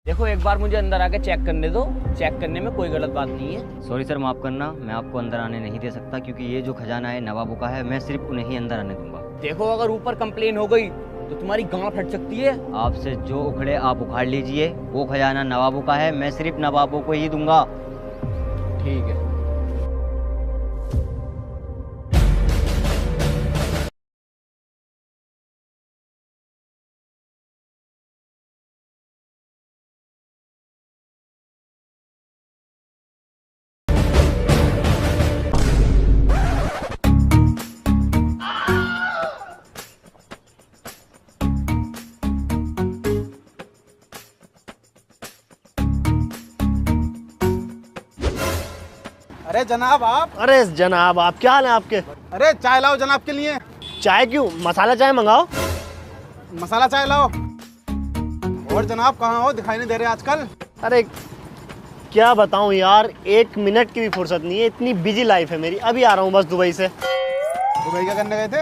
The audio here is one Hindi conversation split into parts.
देखो एक बार मुझे अंदर आके चेक करने दो, चेक करने में कोई गलत बात नहीं है। सॉरी सर, माफ़ करना, मैं आपको अंदर आने नहीं दे सकता क्योंकि ये जो खजाना है नवाबों का है। मैं सिर्फ उन्हें ही अंदर आने दूंगा। देखो अगर ऊपर कंप्लेन हो गई तो तुम्हारी गांव फट सकती है। आपसे जो उखड़े आप उखाड़ लीजिए, वो खजाना नवाबों का है, मैं सिर्फ नवाबों को ही दूंगा। ठीक है। अरे जनाब आप। अरे जनाब आप, क्या हाल है आपके? अरे चाय लाओ जनाब के लिए। चाय क्यों? मसाला चाय मंगाओ। मसाला चाय लाओ। और जनाब कहाँ हो, दिखाई नहीं दे रहे आजकल। अरे क्या बताऊं यार, 1 मिनट की भी फुर्सत नहीं है, इतनी बिजी लाइफ है मेरी। अभी आ रहा हूँ बस दुबई से। दुबई क्या करने गए थे?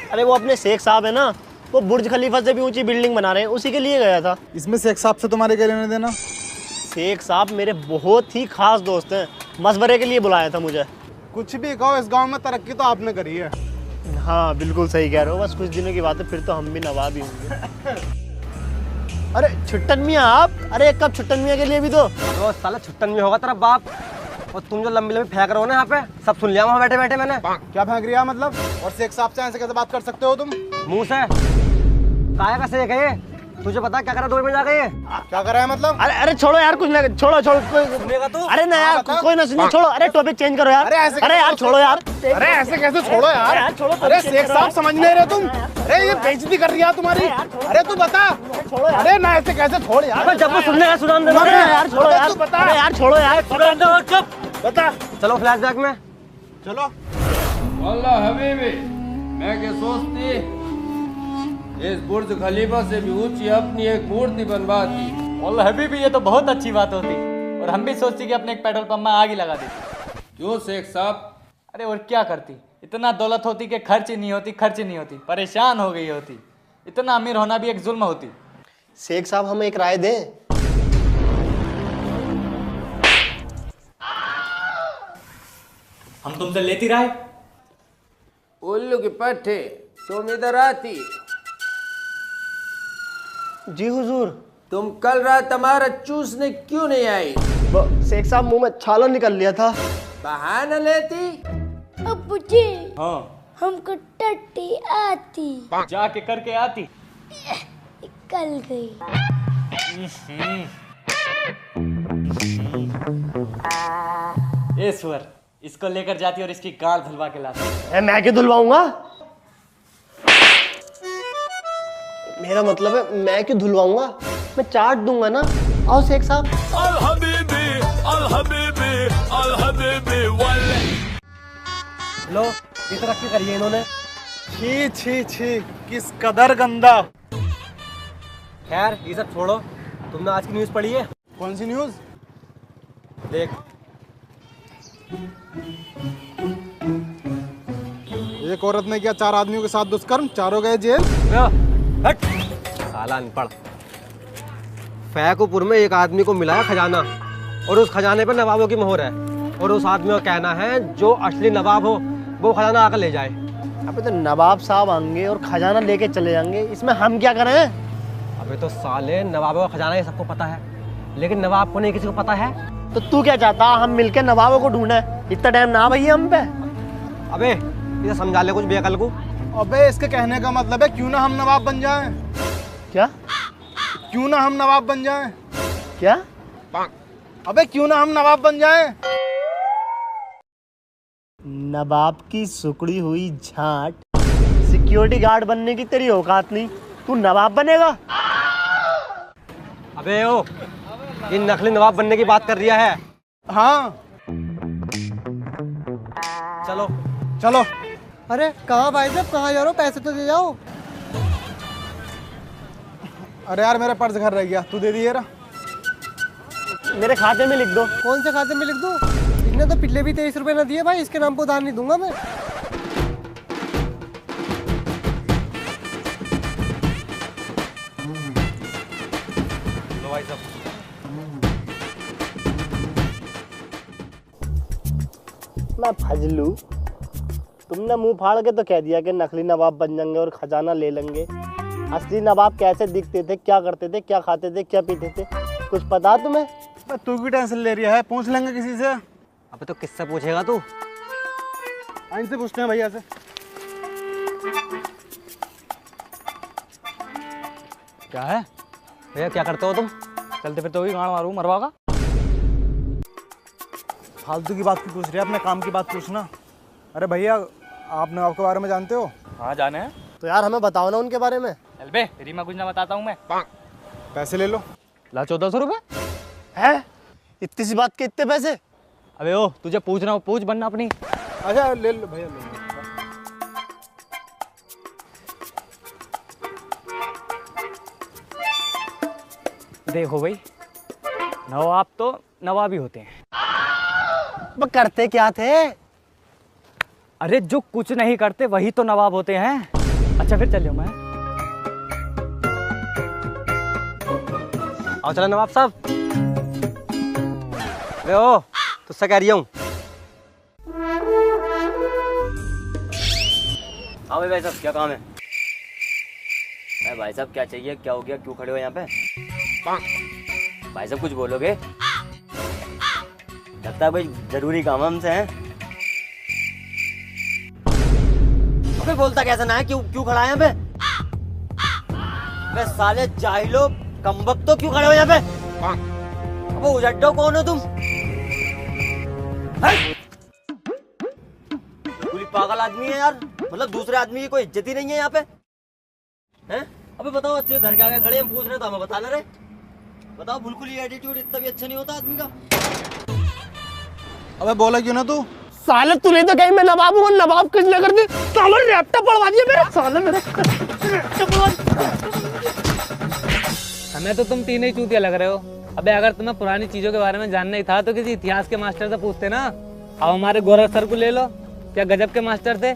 अरे वो अपने शेख साहब है ना, वो बुर्ज खलीफा से भी ऊंची बिल्डिंग बना रहे हैं, उसी के लिए गया था। इसमें शेख साहब से तुम्हारे क्या लेने देना? शेख साहब मेरे बहुत ही खास दोस्त हैं, मशवरे के लिए बुलाया था मुझे। कुछ भी कहो, इस गांव में तरक्की तो आपने करी है। हाँ बिल्कुल सही कह रहे हो, बस कुछ दिनों की बात है, फिर तो हम भी नवाब ही होंगे। अरे छुट्टन मियाँ आप, अरे एक कप छुट्टन मियाँ के लिए भी दो। तो साला छुट्टन में होगा तेरा बाप। और तुम जो लंबी लंबी फेंक रहे हो ना यहाँ पे, सब सुन लिया वहाँ बैठे बैठे मैंने। क्या फेंक रिया मतलब? और शेख साहब से ऐसे कैसे बात कर सकते हो तुम? मुंह से काया का सेक है ये? तुझे पता है क्या करा 2 मिनट जाके ये? क्या कर रहा है मतलब? अरे अरे छोड़ो यार, कुछ ना छोड़ो सुनेगा तू? अरे ना यार, बता। कोई ना सुनिए, छोड़ो। अरे टॉपिक चेंज करो यार। अरे ऐसे अरे यार छोड़ो यार। अरे ऐसे कैसे छोड़ो यार? छोड़ो। अरे शेख साहब समझ नहीं रहे तुम? अरे ये बेइज्जती कर रही है तुम्हारी। अरे तू बता। अरे ना ऐसे कैसे छोड़ यार? जब वो सुनने का सुनाम अरे देना। यार छोड़ो यार। तू बता। अरे यार छोड़ो यार। चुप। बता। चलो फ्लैशबैक में। चलो। अल्लाह हबीबी, मैं क्या सोचती इस बुर्ज खलीफा से भी ऊंची अपनी एक मूर्ति बनवा दी। और हबीबी ये तो बहुत अच्छी बात होती, और हम भी सोचती कि अपने एक पेट्रोल पंप में आग ही लगा देती। क्यों शेख साहब? अरे और क्या करती, इतना दौलत होती कि खर्च ही नहीं होती, परेशान हो गई होती। इतना अमीर होना भी एक जुल्म होती। शेख साहब हमें एक राय दें। हम तुमसे लेती राय। उल्लू की पट्टे तुम इधर आती। जी हुजूर। तुम कल रात हमारा चूसने क्यों नहीं आई? शेख साहब मुंह में छाला निकल लिया था। बहाना लेती। अब्बू जी, हाँ, हमको टट्टी आती। जाके करके आती। निकल गई। ए सुअर, इसको लेकर जाती और इसकी गाल धुलवा के लाती। मैं क्यों धुलवाऊंगा? मेरा मतलब है मैं क्यों धुलवाऊंगा, मैं चाट दूंगा ना। आओ शेख साहब। लो ये तरक्की करी है इन्होंने। छी छी छी, किस कदर गंदा। खैर ये सब छोड़ो, तुमने आज की न्यूज़ पढ़ी है? कौन सी न्यूज? देख। एक औरत ने किया 4 आदमियों के साथ दुष्कर्म, चारों गए जेल। हट साला अनपढ़। फैकुपुर में एक आदमी को मिला है खजाना, और उस खजाने पर नवाबों की मोहर है, और उस आदमी का कहना है जो असली नवाब हो वो खजाना आकर ले जाए। अबे तो नवाब साहब आएंगे और खजाना लेके चले जाएंगे, इसमें हम क्या करें? अबे तो साले नवाबों का खजाना ये सबको पता है, लेकिन नवाब को नहीं किसी को पता है। तो तू क्या चाहता, हम मिलके नवाबों को ढूंढे? इतना टाइम ना भैया हम पे। अबे इसे समझा ले कुछ बेअकल को। अबे इसके कहने का मतलब है क्यों ना हम नवाब बन जाएं? क्या क्यों ना हम नवाब बन जाएं? क्या? अबे क्यों ना हम नवाब बन जाएं? नवाब की सुकड़ी हुई झाट, सिक्योरिटी गार्ड बनने की तेरी औकात नहीं, तू नवाब बनेगा? अबे ओ, ये नकली नवाब बनने की बात कर रिया है। हाँ चलो चलो। अरे कहाँ भाई साहब, कहाँ जा रहे हो? पैसे तो दे जाओ। अरे यार मेरा पर्स घर रह गया, तू दे दिए। मेरे खाते में लिख दो। कौन से खाते में लिख दूं? इसने तो पिछले भी 23 रुपए ना दिए भाई, इसके नाम पर उधार नहीं दूंगा मैं। लो भाई साहब सब। मैं फजलू, तुमने मुंह फाड़ के तो कह दिया कि नकली नवाब बन जाएंगे और खजाना ले लेंगे। असली नवाब कैसे दिखते थे, क्या करते थे, क्या खाते थे, क्या पीते थे, कुछ पता तुम्हें? तू की टेंशन ले रही है, पूछ लेंगे किसी से। अबे तो किससे पूछेगा तू? इनसे पूछते हैं भैया से। क्या है? भैया क्या करते हो तुम? चलते फिर तो भी गाड़ मारू मरवा का। फालतू की बात क्यों पूछ रही है, अपने काम की बात पूछना। अरे भैया, आप नवाब के बारे में जानते हो? हाँ जाने हैं। तो यार हमें बताओ ना उनके बारे में। अलबे तेरी मैं कुछ ना बताता हूँ मैं। पैसे ले लो। ला 1400 रुपए। है इतनी सी बात के इतने पैसे? अबे ओ तुझे पूछ रहा हूँ, पूछ बनना अपनी। अच्छा ले लो भैया, ले लो। देखो भाई, नवाब तो नवाब ही होते हैं। वो करते क्या थे? अरे जो कुछ नहीं करते वही तो नवाब होते हैं। अच्छा फिर चलियो मैं। आओ चला नवाब साहब। अरे ओ तुझसे कह रही हूँ। हाँ भाई साहब क्या काम है? भाई साहब क्या चाहिए, क्या हो गया, क्यों खड़े हो यहाँ पे? भाई साहब कुछ बोलोगे? लगता है भाई जरूरी काम हमसे है। अबे बोलता कैसा ना है, क्यों खड़ा है यहाँ पे? अबे साले जाहिलो कमबख्तो तो क्यों खड़े हो यहाँ पे? अबे उजड्डो कौन हो तुम? पूरी पागल आदमी है यार, मतलब दूसरे आदमी की कोई इज्जत ही नहीं है यहाँ पे हैं? अबे बताओ, अच्छे घर के आगे खड़े हम पूछ रहे तो हमें बता ना रहे। बताओ, बिल्कुल ये एटीट्यूड इतना भी अच्छा नहीं होता आदमी का। अबे बोला क्यों ना तू? साले तूने तो कहीं मैं नवाब हूँ, नवाब कुछ न कर दी। साले रैप्टा पड़वा दिया मेरा, साले मेरा हमें तो तुम तीनों ही चूतिया लग रहे हो। अबे अगर तुम्हें पुरानी चीजों के बारे में जानना ही था तो किसी इतिहास के मास्टर से पूछते ना। अब हमारे गोरख सर को ले लो, क्या गजब के मास्टर थे।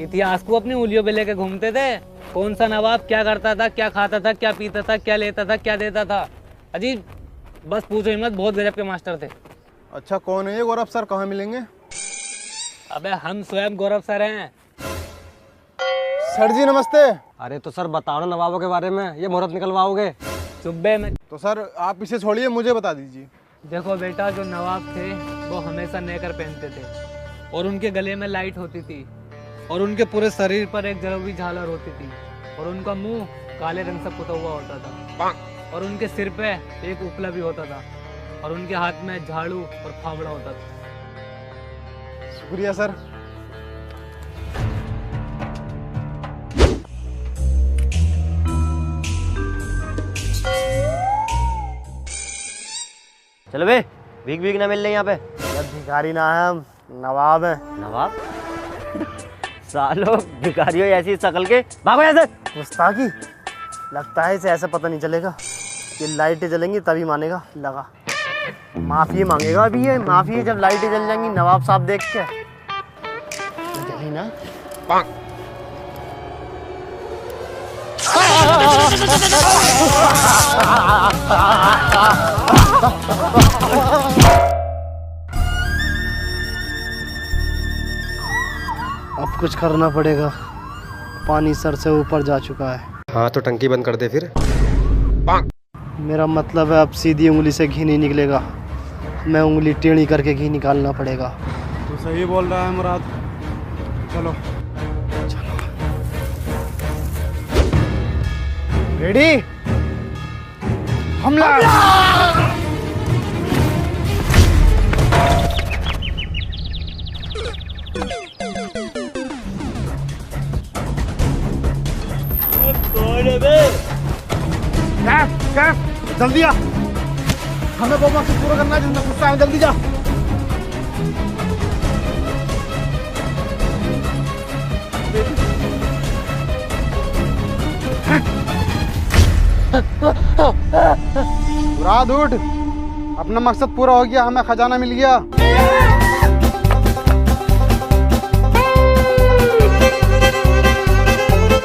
इतिहास को अपनी उंगलियों पे लेके घूमते थे। कौन सा नवाब क्या करता था, क्या खाता था, क्या पीता था, क्या लेता था, क्या देता था। अजीब, बस पूछो ही मत, बहुत गजब के मास्टर थे। अच्छा कौन है ये गौरव सर, कहाँ मिलेंगे? अबे हम स्वयं गौरव सर हैं। सर जी नमस्ते। अरे तो सर बताओ ना नवाबों के बारे में, ये मुहूर्त निकलवाओगे? सुबह में तो सर आप इसे छोड़िए, मुझे बता दीजिए। देखो बेटा, जो नवाब थे वो हमेशा नेकर पहनते थे और उनके गले में लाइट होती थी और उनके पूरे शरीर पर एक जरूरी झालर होती थी और उनका मुंह काले रंग से पुता हुआ होता था और उनके सिर पे एक उपला भी होता था और उनके हाथ में झाड़ू और फावड़ा होता था। शुक्रिया सर। चलो बे, भीख भीख ना मिल रही यहाँ पे। भिखारी ना है हम, नवाब है। नवाब? सालो भिखारियों ऐसी शकल के, भागो ऐसे। गुस्ताखी, लगता है इसे ऐसा पता नहीं चलेगा। ये लाइटें जलेंगी तभी मानेगा। लगा माफी मांगेगा अभी ये, माफी जब लाइटें जल जाएंगी नवाब साहब देख के। जली ना। अब कुछ करना पड़ेगा, पानी सर से ऊपर जा चुका है। हाँ तो टंकी बंद कर दे फिर। मेरा मतलब है अब सीधी उंगली से घी नहीं निकलेगा, मैं उंगली टेढ़ी करके घी निकालना पड़ेगा। तू सही बोल रहा है मुराद, चलो। रेडी, हमला। जल्दी आ, हमें वो मकसद पूरा करना है जिसमें गुस्सा है। जल्दी जा। मुराद उठ, अपना मकसद पूरा हो गया, हमें खजाना मिल गया।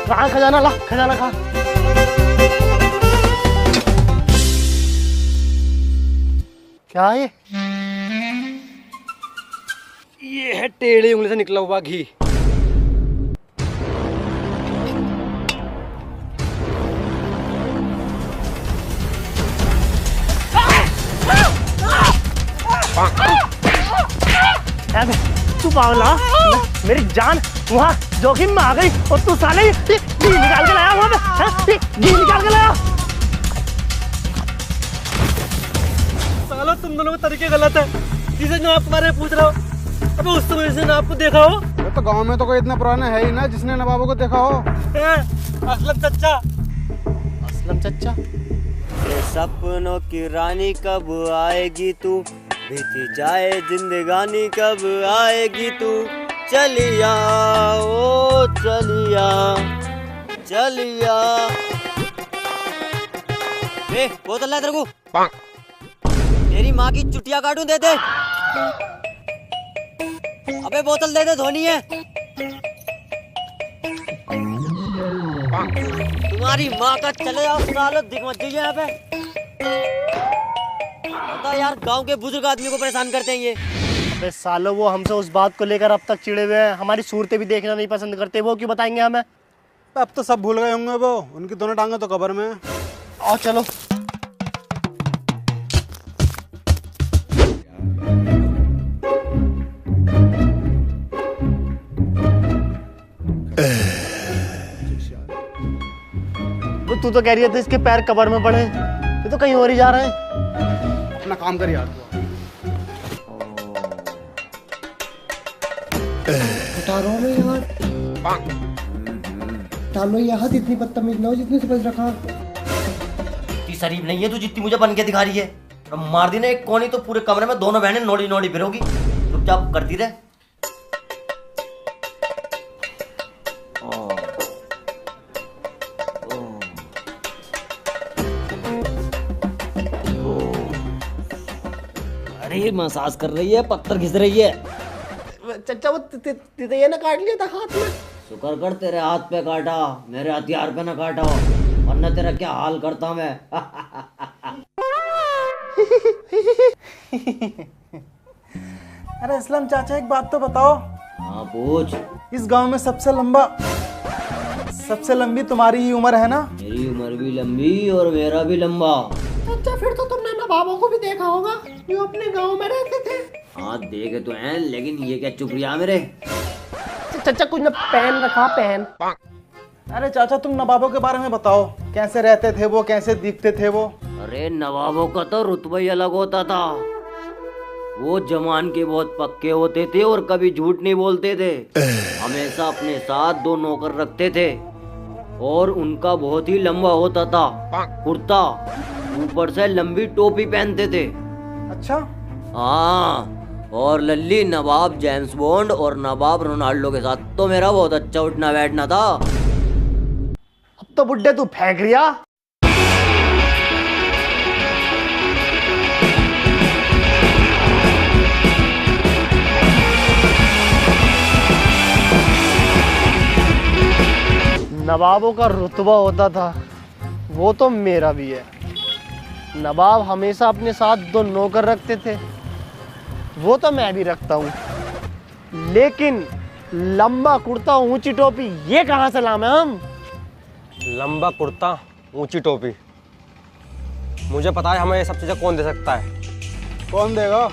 कहाँ खजाना? ला खजाना कहाँ? क्या है ये है टेढ़ी उंगली से निकला हुआ घी। तू पागला, मेरी जान वहाँ जोखिम में आ गई और तू साले घी निकाल के लाया वहाँ पे, घी निकाल के लाया। सालो तुम दोनों के तरीके गलत है। जिसे जनाब तुम्हारे पूछ रहा हो, अबे उस समय से आपको देखा हो। तो गांव में तो कोई इतना पुराना है ही ना जिसने नवाबों को देखा हो। असलम चचा। असलम चचा, ये सपनों की रानी कब आएगी तू, बीती जाए जिंदगानी कब आएगी तू, चलिया ओ चलिया चलिया। बोतल ला तेरे को, तेरी माँ की चुटिया काटूं दे दे। अबे बोतल दे दे, धोनी है। तुम्हारी माँ का चले जाओ सालो, दिख मत जाइए यहाँ पे। बता यार, गांव के बुजुर्ग आदमी को परेशान करते हैं ये। अबे सालो वो हमसे उस बात को लेकर अब तक चिड़े हुए हैं, हमारी सूरतें भी देखना नहीं पसंद करते, वो क्यों बताएंगे हमें? अब तो सब भूल गए होंगे वो, उनकी दोनों टांगे तो कब्र में हैं। आओ चलो। तू तो कह रही थी इसके पैर कब्र में पड़े, ये तो कहीं और ही जा रहे हैं। अपना काम कर यार तू। उतारो लो यार, डालो ये हाथ, इतनी बदतमीज ना हो जितनी समझ रखा। इतनी शरीफ नहीं है तू जितनी मुझे बन के दिखा रही है। अब मार दी ना एक कोनी तो पूरे कमरे में दोनों बहनें नोड़ी नोड़ी फिरोगी। चुपचाप करती रहे। अरे मसाज कर रही है, पत्थर घिस रही है। चचा वो ये ना काट लिया था हाथ में। शुक्र कर तेरे हाथ पे काटा, मेरे हथियार पे ना काटा हो, वरना तेरा क्या हाल करता मैं। अरे असलम चाचा, एक बात तो बताओ। हाँ पूछ। इस गांव में सबसे लंबी तुम्हारी ही उम्र है ना? मेरी उम्र भी लंबी और मेरा भी लंबा। चाचा फिर तो तुमने नवाबों को भी देखा होगा जो अपने गांव में रहते थे। हाँ देखे तो हैं, लेकिन ये क्या चुप रहा मेरे। चचा कुछ ना पहन रखा पहन। अरे चाचा तुम नवाबों के बारे में बताओ, कैसे रहते थे वो, कैसे दिखते थे वो? अरे नवाबों का तो रुतबा ही अलग होता था। वो जमान के बहुत पक्के होते थे और कभी झूठ नहीं बोलते थे। हमेशा अपने साथ 2 नौकर रखते थे और उनका बहुत ही लंबा होता था कुर्ता, ऊपर से लंबी टोपी पहनते थे। अच्छा। हाँ, और लल्ली नवाब जेम्स बॉन्ड और नवाब रोनाल्डो के साथ तो मेरा बहुत अच्छा उठना बैठना था। अब तो बुड्ढे तू फेंक रिया। नवाबों का रुतबा होता था, वो तो मेरा भी है। नवाब हमेशा अपने साथ 2 नौकर रखते थे, वो तो मैं भी रखता हूँ। लेकिन लंबा कुर्ता ऊंची टोपी ये कहाँ से लामे हम? लंबा कुर्ता ऊंची टोपी, मुझे पता है हमें ये सब चीजें कौन दे सकता है। कौन देगा?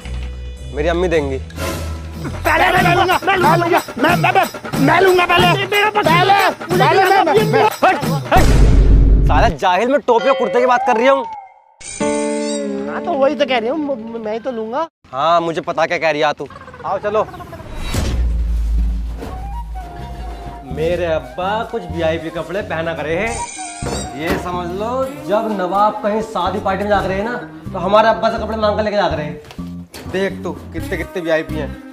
मेरी अम्मी देंगी। मैं लूंगा पहले। साला जाहिल, में टोपी और कुर्ते की बात कर रही हूँ। हाँ तो वही तो कह रही हूँ, मैं ही तो लूंगा। हाँ मुझे पता क्या कह रही है तू। आओ चलो। मेरे अब्बा कुछ वीआईपी कपड़े पहना करे हैं। ये समझ लो जब नवाब कहीं शादी पार्टी में जाकर रहे हैं ना, तो हमारे अब्बा से कपड़े मांग कर लेके जाकर रहे हैं। देख तू कितने कितने वीआईपी हैं।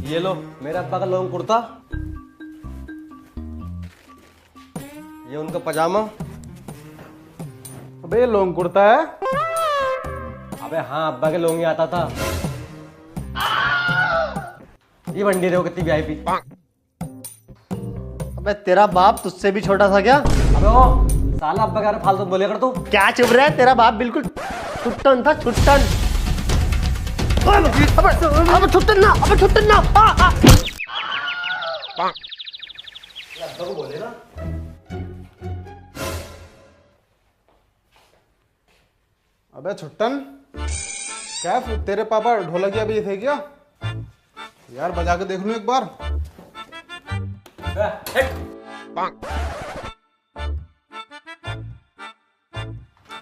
ये लो मेरे अब्बा का लॉन्ग कुर्ता, ये उनका पजामा। अबे ये लॉन्ग कुर्ता है? अबे हाँ, अब्बा के लॉन्ग ही आता था। ये बंडी देखो कितनी वीआईपी। अबे तेरा बाप तुझसे भी छोटा था क्या? अबे ओ साला, अब्बा कह रहा फालतू बोले कर तू। क्या चुप रहा है? तेरा बाप बिल्कुल छुट्टन था, छुट्टन। अबे छुट्टन ना, अबे छुट्टन ना। अबे छुट्टन, क्या तेरे पापा ढोलकिया भी थे क्या? यार बजा के देख लूं एक बार।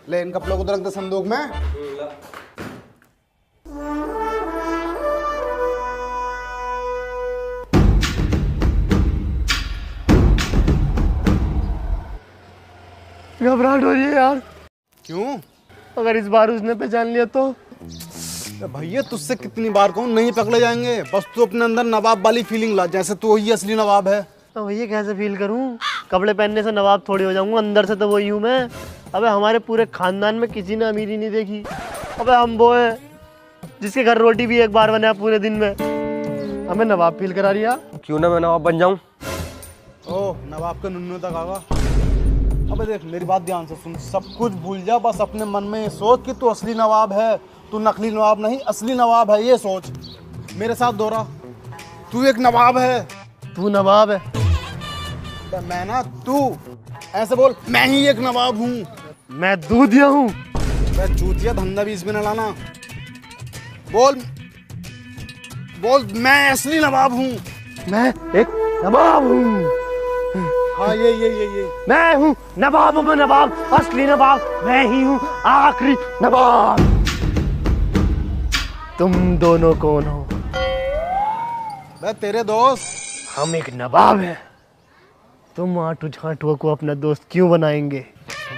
ले इन कपड़ों को तो रख दे संदूक में। घबराहट हो रही है यार। क्यों? अगर इस बार उसने पहचान लिया तो? भैया तुझसे कितनी बार कहूं, नहीं पकड़े जाएंगे। बस तू अपने अंदर नवाब वाली फीलिंग ला, जैसे तू वही असली नवाब है। तो भैया कैसे फील करूं? कपड़े पहनने से नवाब थोड़ी हो जाऊंगा, अंदर से तो वही हूँ मैं। अबे हमारे पूरे खानदान में किसी ने अमीरी नहीं देखी। अबे हम वो हैं जिसके घर रोटी भी एक बार बने पूरे दिन में। हमें नवाब फील करा रिया। क्यों ना मैं नवाब बन जाऊं? ओह, नवाब के नुन्नू तक आगा। अबे देख मेरी बात ध्यान से सुन, सब कुछ भूल जा, बस अपने मन में ये सोच कि तू असली नवाब है। तू नकली नवाब नहीं, असली नवाब है, ये सोच। मेरे साथ दोहरा, तू एक नवाब है। तू नवाब है? मैं ना, तू ऐसे बोल, मैं ही एक नवाब हूँ। मैं दूधिया हूँ। मैं चूतिया धंधा भी इसमें न लाना। बोल बोल, मैं असली नवाब हूँ। मैं एक नवाब हूँ। हाँ ये मैं हूँ नवाब में नवाब, असली नवाब मैं ही हूँ, आखिरी नवाब। तुम दोनों कौन हो? मैं तेरे दोस्त। हम एक नवाब हैं। तुम आटू झाटुआ को अपना दोस्त क्यों बनाएंगे?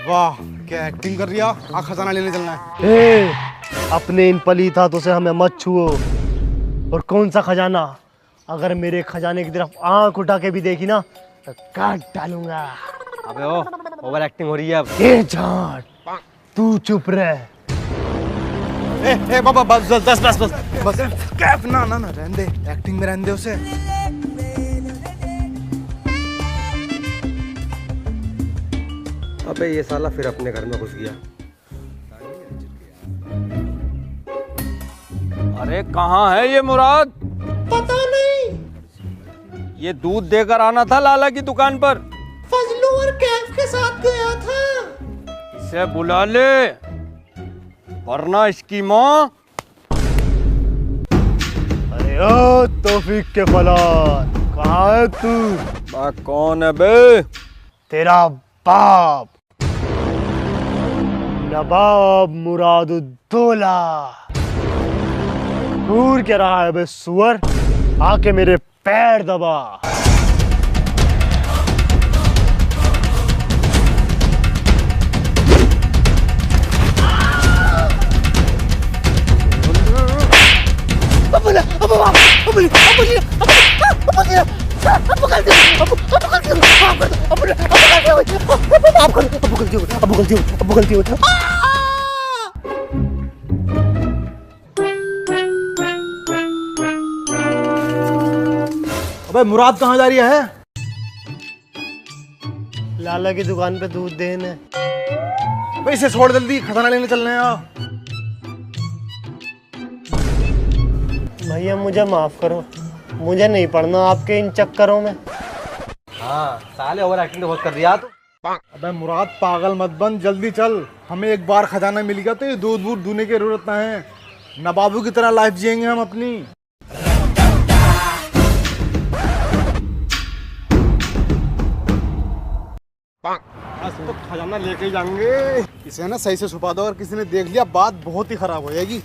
वाह, क्या एक्टिंग कर रिया। खजाना लेने चलना है। ए, अपने इन पलीत हाथों से हमें मत छुओ। और कौन सा खजाना? अगर मेरे खजाने की तरफ आंख उठा के भी देखी ना तो काट डालूंगा। अबे ओ, ओवर एक्टिंग हो रही है अब। ए झाट, तू चुप रह। ए बाबा, बस कैफ ना रहने दे, एक्टिंग में रहने दे उसे। अबे ये साला फिर अपने घर में घुस गया। अरे कहाँ है ये मुराद? पता नहीं। ये दूध देकर आना था लाला की दुकान पर। फजलू और कैफ के साथ गया था। इसे बुला ले, वरना इसकी माँ। अरे ओ तौफीक के फलान, कहाँ है तू? कौन है बे? तेरा बाप, नवाब मुरादुद्दौला। घूर के रहा है बे सुअर, आके मेरे पैर दबा। अबे मुराद कहाँ जा रही है? लाला की दुकान पे दूध देने। अबे इसे छोड़, जल्दी खजाना लेने चलने हैं। भैया मुझे माफ करो, मुझे नहीं पढ़ना आपके इन चक्करों में। हाँ साले, ओवर एक्टिंग तो बहुत कर दिया तू। अबे मुराद पागल मत बन, जल्दी चल। हमें एक बार खजाना मिल गया तो ये दूध वूध दूने की जरूरत ना है। नवाबों की तरह लाइफ जिएंगे हम अपनी। आज तो खजाना लेके जाएंगे। इसे ना सही से छुपा दो, अगर किसी ने देख लिया बात बहुत ही खराब हो जाएगी।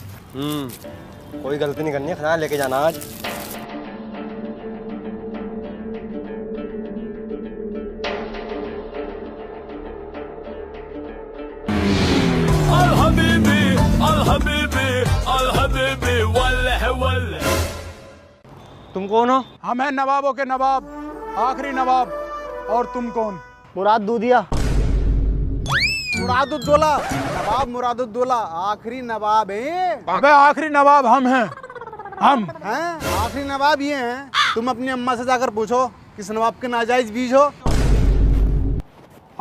कोई गलती नहीं करनी है, खजाना लेके जाना आज। तुम कौन हो? हम हैं नवाबों के नवाब, आखिरी नवाब। और तुम कौन? मुराद दूधिया। मुरादुद्दौला, नवाब मुरादुद्दौला आखिरी नवाब है। अबे आखिरी नवाब हम हैं। हम हैं आखिरी नवाब ये हैं। तुम अपनी अम्मा से जाकर पूछो किस नवाब के नाजायज बीज हो।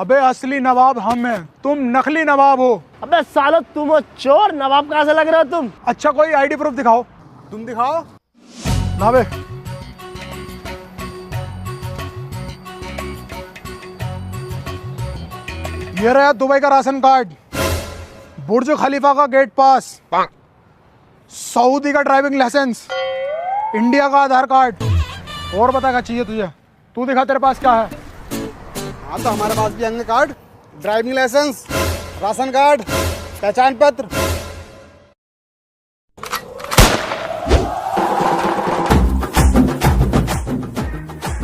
अबे असली नवाब हम हैं, तुम नकली नवाब हो। अबे सालो तुम हो चोर, नवाब कहाँ से लग रहे हो तुम? अच्छा कोई आईडी प्रूफ दिखाओ। तुम दिखाओ ना बे। ये रहा दुबई का राशन कार्ड, बुर्ज खलीफा का गेट पास, सऊदी का ड्राइविंग लाइसेंस, इंडिया का आधार कार्ड। और बता क्या चाहिए तुझे? तू दिखा तेरे पास क्या है। हाँ तो हमारे पास भी होंगे card, driving licence, ration card, पहचान पत्र।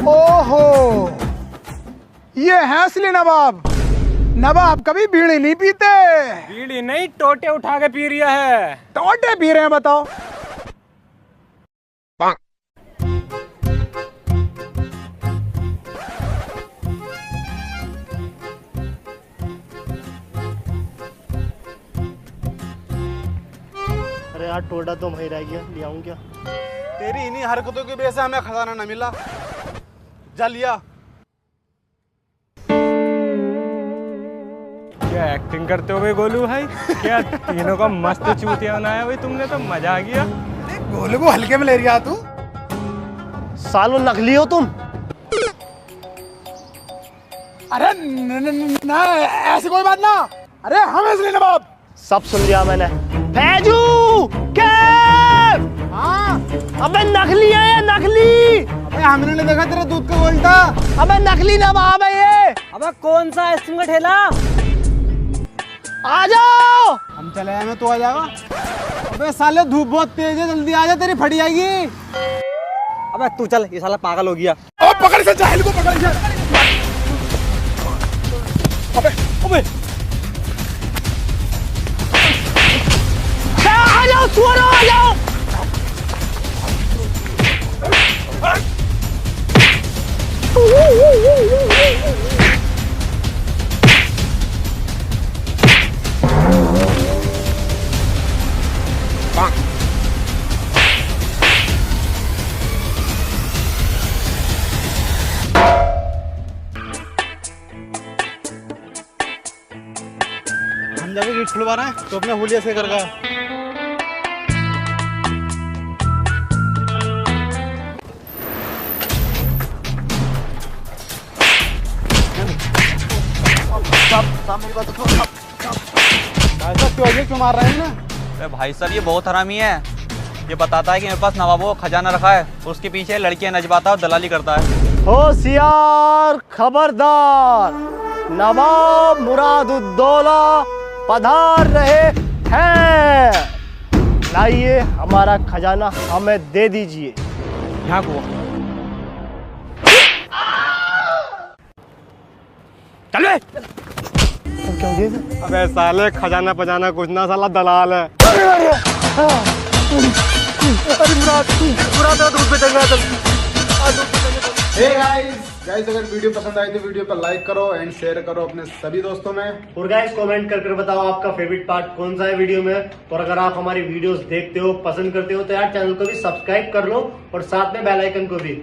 ओहो, ये है असली नवाब। नवाब कभी बीड़ी नहीं पीते। बीड़ी नहीं, टोटे उठा के पी रिया है। टोटे पी रहे हैं बताओ। अरे यार टोटा तो वहीं रह गया, ले आऊं क्या? तेरी इन्हीं हरकतों की वजह से हमें खजाना न मिला। जा लिया। क्या एक्टिंग करते हो भाई गोलू भाई? क्या तीनों का मस्त चूतिया बनाया भाई तुमने, तो मजा आ गया। गोलू को हल्के में ले रहा तू। सालो नकली हो तुम। अरे ना ऐसी कोई बात ना। अरे हम असली नवाब। सब सुन लिया मैंने। फैजू के हाँ अबे नकली है ये, नकली। अबे हमने नहीं देखा तेरे दूध का गोल्टा। अबे नकली नवाब है ये। अबे कौन सा आइसक्रीम का ठेला? आ जाओ। हम चले आए में तो आ जाएगा। अबे साले धूप बहुत तेज है, जल्दी आ जा, तेरी फटी आएगी। अबे तू चल, ये साला पागल हो गया। ओ पकड़ से जाहिल को, पकड़ से। अबे अबे आ जाओ सुअर, आ जाओ। हम जाके गेट खुलवा रहे हैं तो अपने हुलिया से करगा। ऐसा क्यों मार रहे हैं ना? अरे भाई साहब ये बहुत हरामी है। ये बताता है कि मेरे पास नवाबों का खजाना रखा है, उसके पीछे लड़कियां नचवाता है और दलाली करता है। होशियार, खबरदार, नवाब मुरादुद्दौला पधार रहे हैं। लाइए हमारा खजाना हमें दे दीजिए। यहाँ को चल बे। क्या हो गया? अबे साले खजाना पजाना कुछ ना, साला दलाल है। अरे मुराद दूध पे चल रहा था। हे गाइस अगर वीडियो पसंद आई तो वीडियो पर लाइक करो एंड शेयर करो अपने सभी दोस्तों में। और गाइस कमेंट करके बताओ आपका फेवरेट पार्ट कौन सा है वीडियो में। और अगर आप हमारी वीडियोस देखते हो, पसंद करते हो तो यार चैनल को भी सब्सक्राइब कर लो और साथ में बेल आइकन को भी।